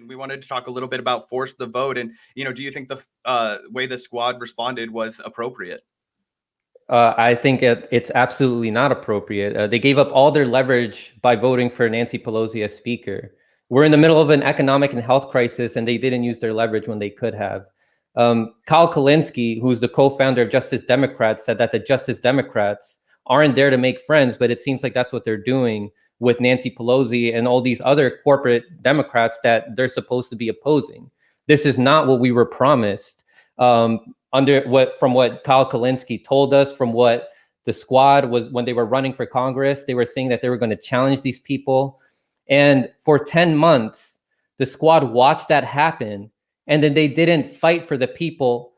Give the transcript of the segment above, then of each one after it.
We wanted to talk a little bit about force the vote, and do you think the way the squad responded was appropriate? I think it's absolutely not appropriate. They gave up all their leverage by voting for Nancy Pelosi as speaker. We're in the middle of an economic and health crisis, and they didn't use their leverage when they could have. Kyle Kulinski, who's the co-founder of Justice Democrats, said that the Justice Democrats aren't there to make friends, but it seems like that's what they're doing with Nancy Pelosi and all these other corporate Democrats that they're supposed to be opposing. This is not what we were promised. From what Kyle Kulinski told us, from what the squad was when they were running for Congress, they were saying that they were going to challenge these people. And for 10 months, the squad watched that happen. And then they didn't fight for the people.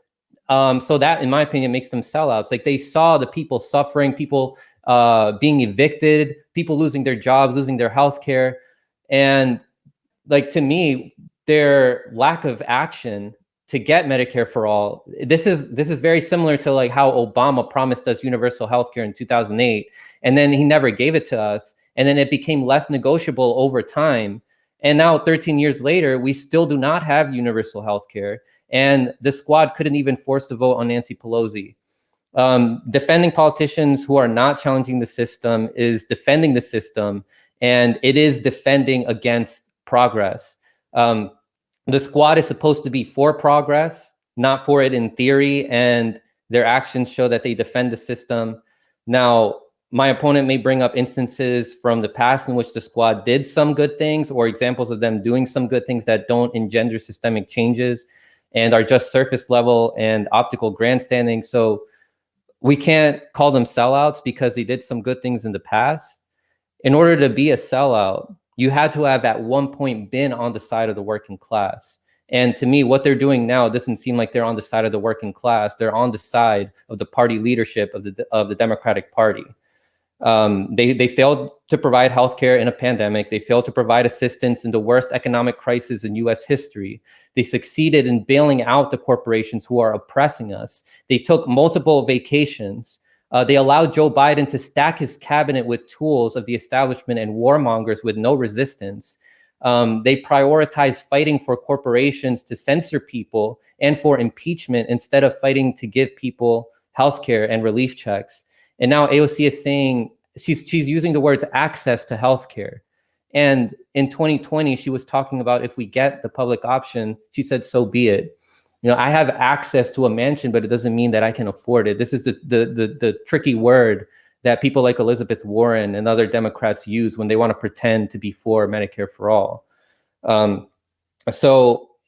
So that, in my opinion, makes them sellouts. Like, they saw the people suffering, people being evicted, people losing their jobs, losing their health care. And like, to me, their lack of action to get Medicare for all, this is very similar to like how Obama promised us universal health care in 2008. And then he never gave it to us. And then it became less negotiable over time. And now 13 years later, we still do not have universal health care. And the squad couldn't even force the vote on Nancy Pelosi. Defending politicians who are not challenging the system is defending the system, and it is defending against progress. The squad is supposed to be for progress, not for it in theory, and their actions show that they defend the system. Now, my opponent may bring up instances from the past in which the squad did some good things, or examples of them doing some good things that don't engender systemic changes and are just surface level and optical grandstanding. So we can't call them sellouts because they did some good things in the past. In order to be a sellout, you had to have at one point been on the side of the working class. And to me, what they're doing now doesn't seem like they're on the side of the working class. They're on the side of the party leadership of the Democratic Party. They failed to provide healthcare in a pandemic. They failed to provide assistance in the worst economic crisis in US history. They succeeded in bailing out the corporations who are oppressing us. They took multiple vacations. They allowed Joe Biden to stack his cabinet with tools of the establishment and warmongers with no resistance. They prioritized fighting for corporations to censor people and for impeachment instead of fighting to give people healthcare and relief checks. And now AOC is saying, she's using the words access to healthcare. And in 2020, she was talking about, if we get the public option, she said, so be it. I have access to a mansion, but it doesn't mean that I can afford it. This is the tricky word that people like Elizabeth Warren and other Democrats use when they want to pretend to be for Medicare for all. And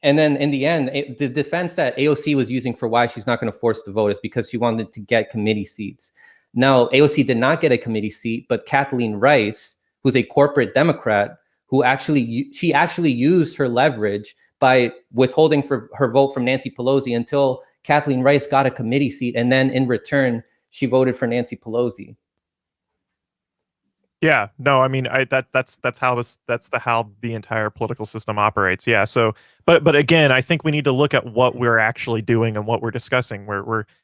then in the end, the defense that AOC was using for why she's not going to force the vote is because she wanted to get committee seats. Now, AOC did not get a committee seat, but Kathleen Rice, who's a corporate Democrat, she actually used her leverage by withholding her vote from Nancy Pelosi until Kathleen Rice got a committee seat, and then in return, she voted for Nancy Pelosi. Yeah, no, I mean, that's how the entire political system operates. Yeah, so, but again, I think we need to look at what we're actually doing and what we're discussing.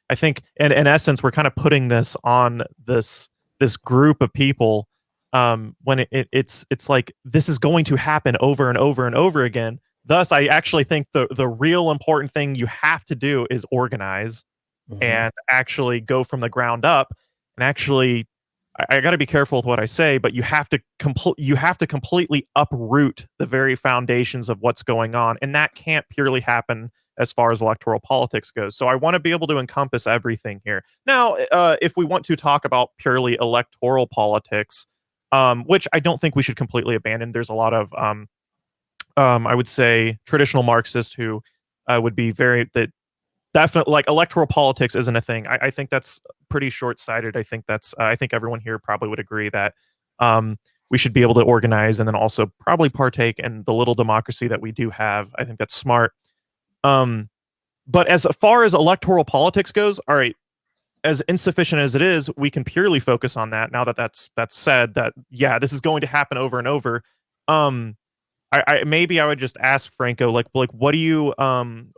I think, in essence, we're kind of putting this on this group of people when it's like this is going to happen over and over and over again. Thus, I actually think the real important thing you have to do is organize and actually go from the ground up and actually. I got to be careful with what I say, but you have to completely uproot the very foundations of what's going on, and that can't purely happen as far as electoral politics goes. So I want to be able to encompass everything here. Now, if we want to talk about purely electoral politics, which I don't think we should completely abandon, there's a lot of I would say traditional Marxists who would be definitely like electoral politics isn't a thing. I think that's pretty short-sighted. I think everyone here probably would agree that we should be able to organize and then also probably partake in the little democracy that we do have. I think that's smart. But as far as electoral politics goes, all right, as insufficient as it is, we can purely focus on that. Now that's said, that yeah, this is going to happen over and over. Maybe I would just ask Franco, like what do you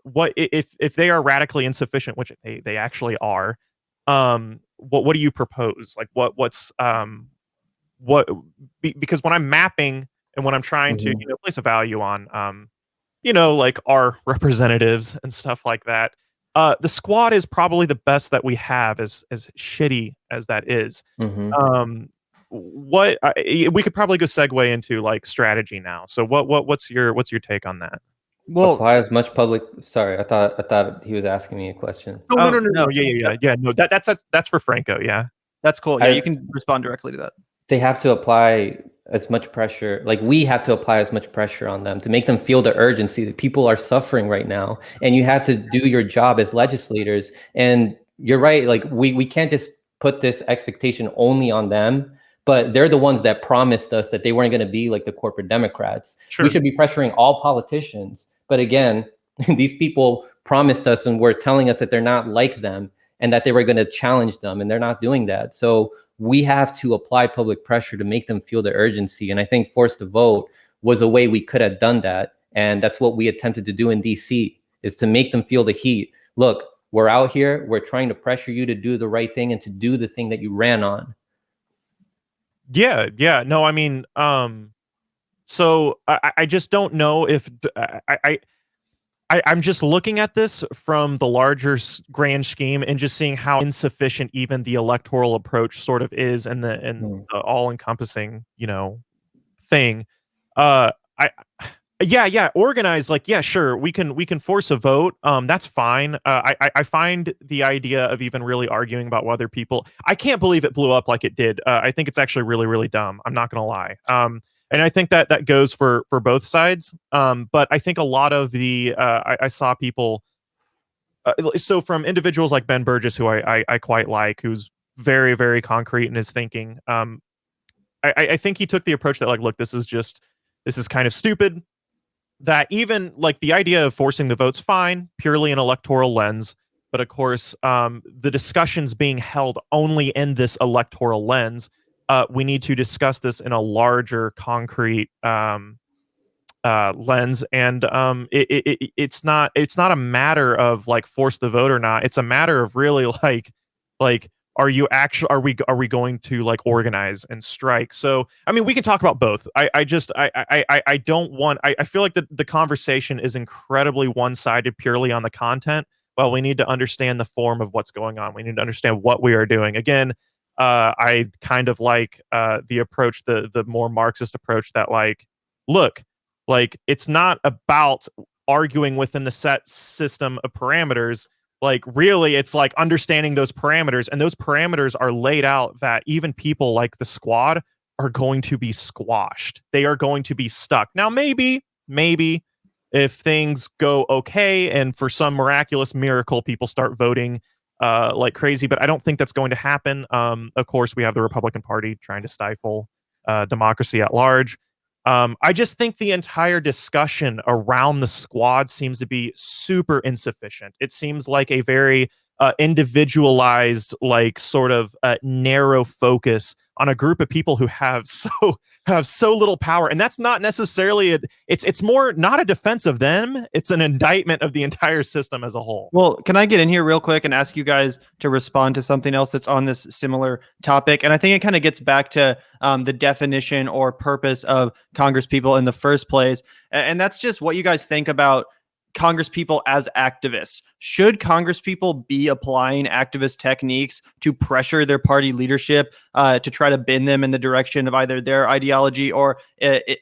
what if they are radically insufficient, which they actually are, what do you propose? Like because when I'm mapping and when I'm trying to place a value on like our representatives and stuff like that. The squad is probably the best that we have, as shitty as that is. Hmm. We could probably go segue into like strategy now. So what's your take on that? Well, Apply as much public. Sorry, I thought he was asking me a question. No, Oh, no. no. Yeah. No, that's for Franco. Yeah. That's cool. Yeah, I- you can respond directly to that. They have to apply as much pressure, like we have to apply as much pressure on them to make them feel the urgency that people are suffering right now. And you have to do your job as legislators. And you're right, like we can't just put this expectation only on them, but they're the ones that promised us that they weren't going to be like the corporate Democrats. Sure. We should be pressuring all politicians. But again, these people promised us and were telling us that they're not like them and that they were going to challenge them, and they're not doing that. So we have to apply public pressure to make them feel the urgency. And I think force the vote was a way we could have done that. And that's what we attempted to do in DC, is to make them feel the heat. Look, we're out here, we're trying to pressure you to do the right thing and to do the thing that you ran on. Yeah. No, I mean, so I just don't know if I'm just looking at this from the larger grand scheme and just seeing how insufficient even the electoral approach sort of is, and the all-encompassing, thing. Organize, like, yeah, sure, we can force a vote. That's fine. I find the idea of even really arguing about whether people, I can't believe it blew up like it did. I think it's actually really, really dumb. I'm not gonna lie. And I think that goes for both sides. But I think a lot of the I saw people. So from individuals like Ben Burgess, who I quite like, who's very, very concrete in his thinking. I think he took the approach that, like, look, this is kind of stupid. That even like the idea of forcing the vote's fine, purely an electoral lens. But of course, the discussions being held only in this electoral lens. We need to discuss this in a larger, concrete lens, and it's not a matter of like force the vote or not. It's a matter of really like are we going to like organize and strike? So I mean, we can talk about both. I don't want. I feel like the conversation is incredibly one-sided purely on the content. Well, we need to understand the form of what's going on. We need to understand what we are doing. Again. I kind of like the approach, the more Marxist approach that, like, look, like, it's not about arguing within the set system of parameters. Like, really, it's like understanding those parameters, and those parameters are laid out that even people like the squad are going to be squashed. They are going to be stuck. Now, maybe if things go okay and for some miraculous miracle people start voting like crazy, but I don't think that's going to happen. Of course, we have the Republican Party trying to stifle democracy at large. I just think the entire discussion around the squad seems to be super insufficient. It seems like a very individualized, like, sort of narrow focus on a group of people who have so little power, and that's not necessarily it's more not a defense of them. It's an indictment of the entire system as a whole. Well, can I get in here real quick and ask you guys to respond to something else that's on this similar topic? And I think it kind of gets back to the definition or purpose of Congresspeople in the first place, and that's just what you guys think about Congresspeople as activists. Should Congresspeople be applying activist techniques to pressure their party leadership to try to bend them in the direction of either their ideology or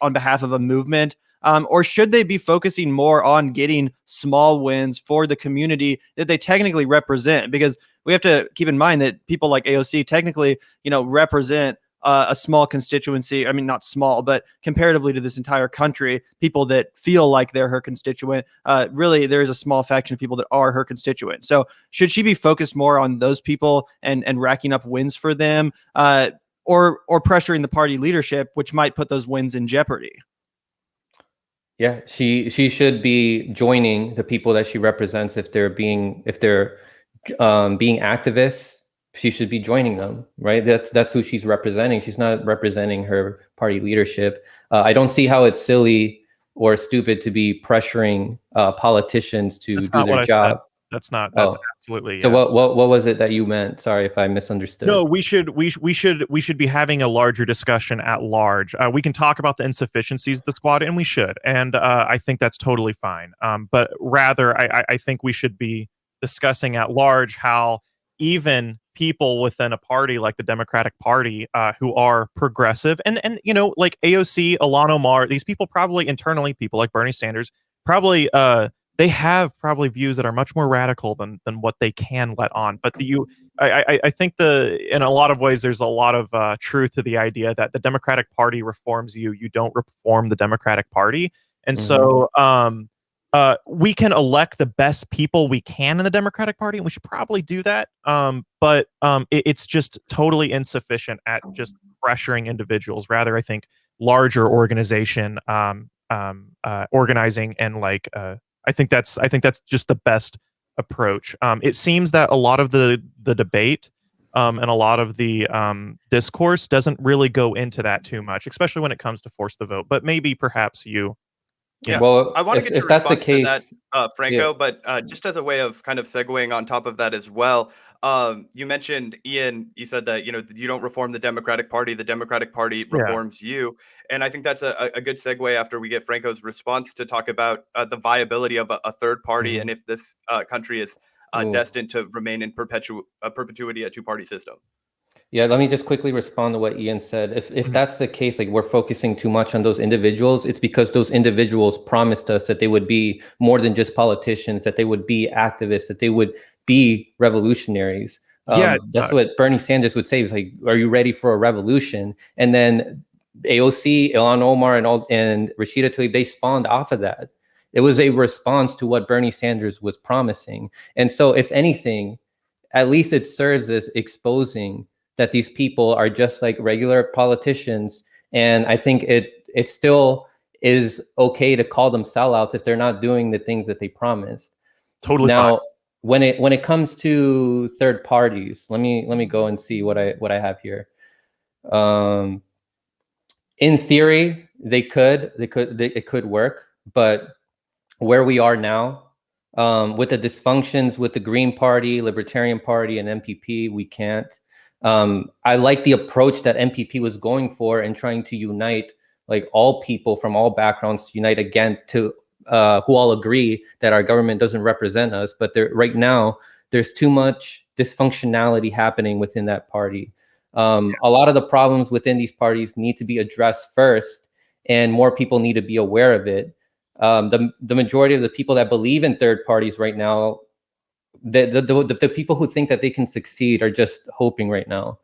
on behalf of a movement? Or should they be focusing more on getting small wins for the community that they technically represent? Because we have to keep in mind that people like AOC technically, represent a small constituency. I mean, not small, but comparatively to this entire country, people that feel like they're her constituent. Really, there's a small faction of people that are her constituent. So should she be focused more on those people and racking up wins for them, or pressuring the party leadership, which might put those wins in jeopardy? Yeah, she should be joining the people that she represents. If they're being activists, she should be joining them, right? That's who she's representing. She's not representing her party leadership. I don't see how it's silly or stupid to be pressuring politicians to do their job. That's not. That's Oh, absolutely. so Yeah. what was it that you meant? Sorry if I misunderstood. No, we should be having a larger discussion at large. We can talk about the insufficiencies of the squad, and we should, and I think that's totally fine. But rather, I think we should be discussing at large how even people within a party like the Democratic Party, who are progressive, and like AOC, Ilhan Omar, these people probably internally, people like Bernie Sanders, probably they have probably views that are much more radical than what they can let on. But I think in a lot of ways there's a lot of truth to the idea that the Democratic Party reforms you. You don't reform the Democratic Party, and so we can elect the best people we can in the Democratic Party, and we should probably do that. But it's just totally insufficient at just pressuring individuals. Rather, I think larger organization organizing and I think that's just the best approach. It seems that a lot of the debate and a lot of the discourse doesn't really go into that too much, especially when it comes to force the vote. But maybe perhaps you. Yeah, Well, I want to get your if that's the response to that, case, Franco. But just as a way of kind of segueing on top of that as well, you mentioned, Ian. You said that you don't reform the Democratic Party; the Democratic Party Yeah. reforms you. And I think that's a good segue after we get Franco's response to talk about the viability of a third party and if this country is Ooh. destined to remain in perpetuity a two-party system. Yeah, let me just quickly respond to what Ian said. If that's the case, like we're focusing too much on those individuals, it's because those individuals promised us that they would be more than just politicians, that they would be activists, that they would be revolutionaries. That's what Bernie Sanders would say. He was like, "Are you ready for a revolution?" And then AOC, Ilhan Omar, and Rashida Tlaib, they spawned off of that. It was a response to what Bernie Sanders was promising. And so, if anything, at least it serves as exposing that these people are just like regular politicians. And I think it still is okay to call them sellouts if they're not doing the things that they promised. Totally now, fine. when it comes to third parties, let me go and see what I have here. In theory, it could work, but where we are now, with the dysfunctions with the Green Party, Libertarian Party, and MPP, we can't. I like the approach that MPP was going for and trying to unite like all people from all backgrounds to unite again to who all agree that our government doesn't represent us. But right now, there's too much dysfunctionality happening within that party. A lot of the problems within these parties need to be addressed first, and more people need to be aware of it. The majority of the people that believe in third parties right now, the people who think that they can succeed are just hoping right now.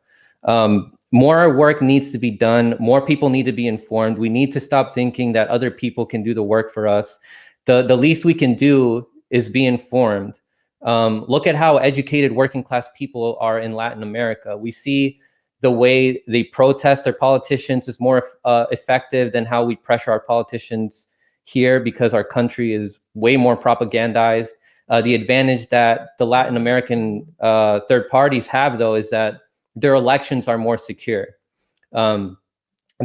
More work needs to be done. More people need to be informed. We need to stop thinking that other people can do the work for us. The least we can do is be informed. Look at how educated working class people are in Latin America. We see the way they protest their politicians is more effective than how we pressure our politicians here, because our country is way more propagandized. The advantage that the Latin American third parties have, though, is that their elections are more secure. But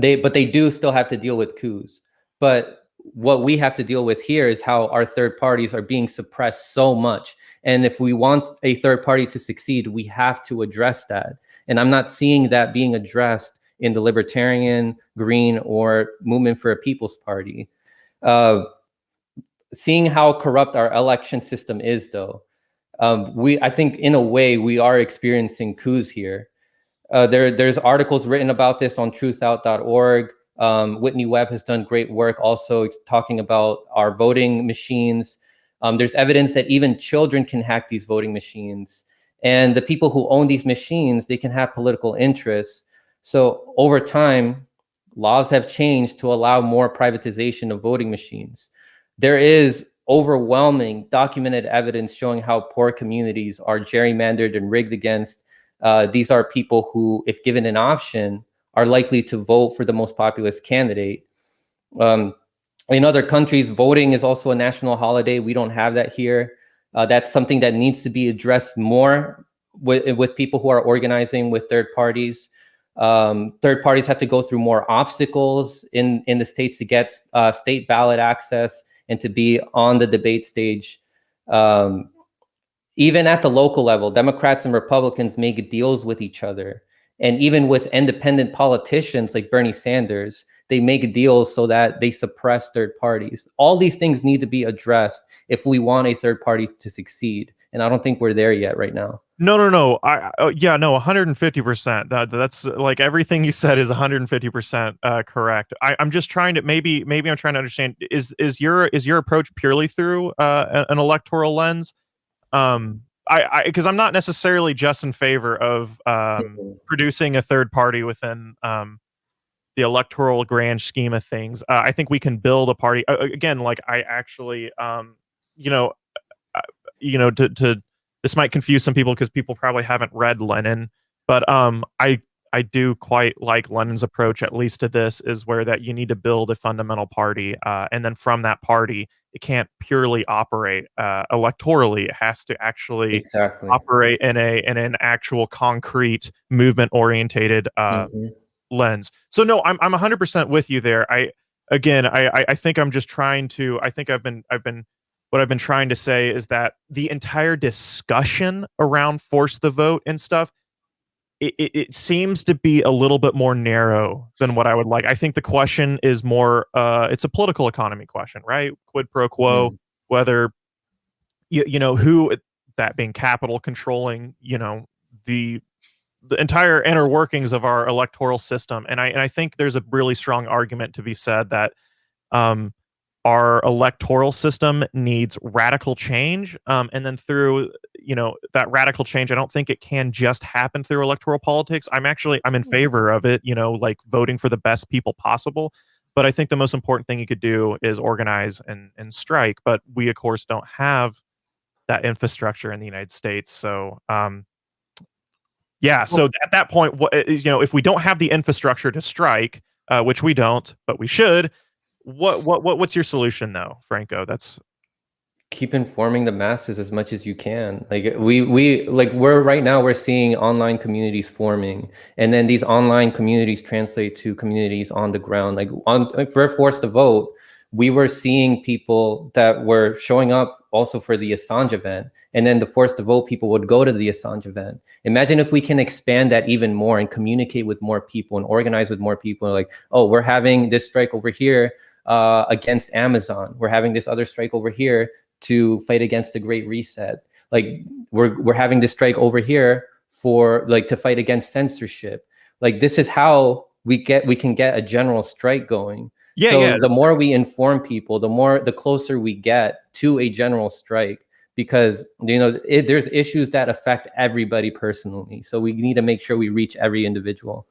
they do still have to deal with coups. But what we have to deal with here is how our third parties are being suppressed so much. And if we want a third party to succeed, we have to address that. And I'm not seeing that being addressed in the Libertarian, Green, or Movement for a People's Party. Seeing how corrupt our election system is, though, I think in a way we are experiencing coups here. There's articles written about this on truthout.org. Whitney Webb has done great work also talking about our voting machines. There's evidence that even children can hack these voting machines. And the people who own these machines, they can have political interests. So over time, laws have changed to allow more privatization of voting machines. There is overwhelming documented evidence showing how poor communities are gerrymandered and rigged against. These are people who, if given an option, are likely to vote for the most populous candidate. In other countries, voting is also a national holiday. We don't have that here. That's something that needs to be addressed more with people who are organizing with third parties. Third parties have to go through more obstacles in the states to get state ballot access and to be on the debate stage. even at the local level, Democrats and Republicans make deals with each other. And even with independent politicians like Bernie Sanders, they make deals so that they suppress third parties. All these things need to be addressed if we want a third party to succeed. And I don't think we're there yet right now. No. Yeah, no, 150%. That's like everything you said is 150% correct. I'm just trying to maybe I'm trying to understand, is your approach purely through an electoral lens? I because I'm not necessarily just in favor of producing a third party within the electoral grand scheme of things. I think we can build a party again. Like I actually, you know, to this might confuse some people because people probably haven't read Lenin, but I do quite like Lenin's approach, at least to this, is where that you need to build a fundamental party, and then from that party, it can't purely operate electorally. It has to actually Exactly. operate in an actual concrete movement orientated lens. So no, I'm 100% with you there. I think I'm just trying to. I think what I've been trying to say is that the entire discussion around force the vote and stuff, it seems to be a little bit more narrow than what I would like. I think the question is more, it's a political economy question, right? Quid pro quo, whether, you know, who, that being capital, controlling, you know, the entire inner workings of our electoral system. And I think there's a really strong argument to be said that, our electoral system needs radical change, and then through, you know, that radical change, I don't think it can just happen through electoral politics. I'm in favor of it, you know, like voting for the best people possible, but I think the most important thing you could do is organize and strike. But we of course don't have that infrastructure in the United States. So yeah, so at that point, you know, if we don't have the infrastructure to strike, which we don't, but we should, what's your solution though, Franco? That's Keep informing the masses as much as you can. Like we're right now, we're seeing online communities forming, and then these online communities translate to communities on the ground. Like for Force to Vote, we were seeing people that were showing up also for the Assange event, and then the Force to Vote people would go to the Assange event. Imagine if we can expand that even more and communicate with more people and organize with more people. Like, oh, we're having this strike over here against Amazon. We're having this other strike over here to fight against the Great Reset. Like we're having this strike over here for like to fight against censorship. Like this is how we can get a general strike going. So the more we inform people, the closer we get to a general strike, because you know there's issues that affect everybody personally. So we need to make sure we reach every individual.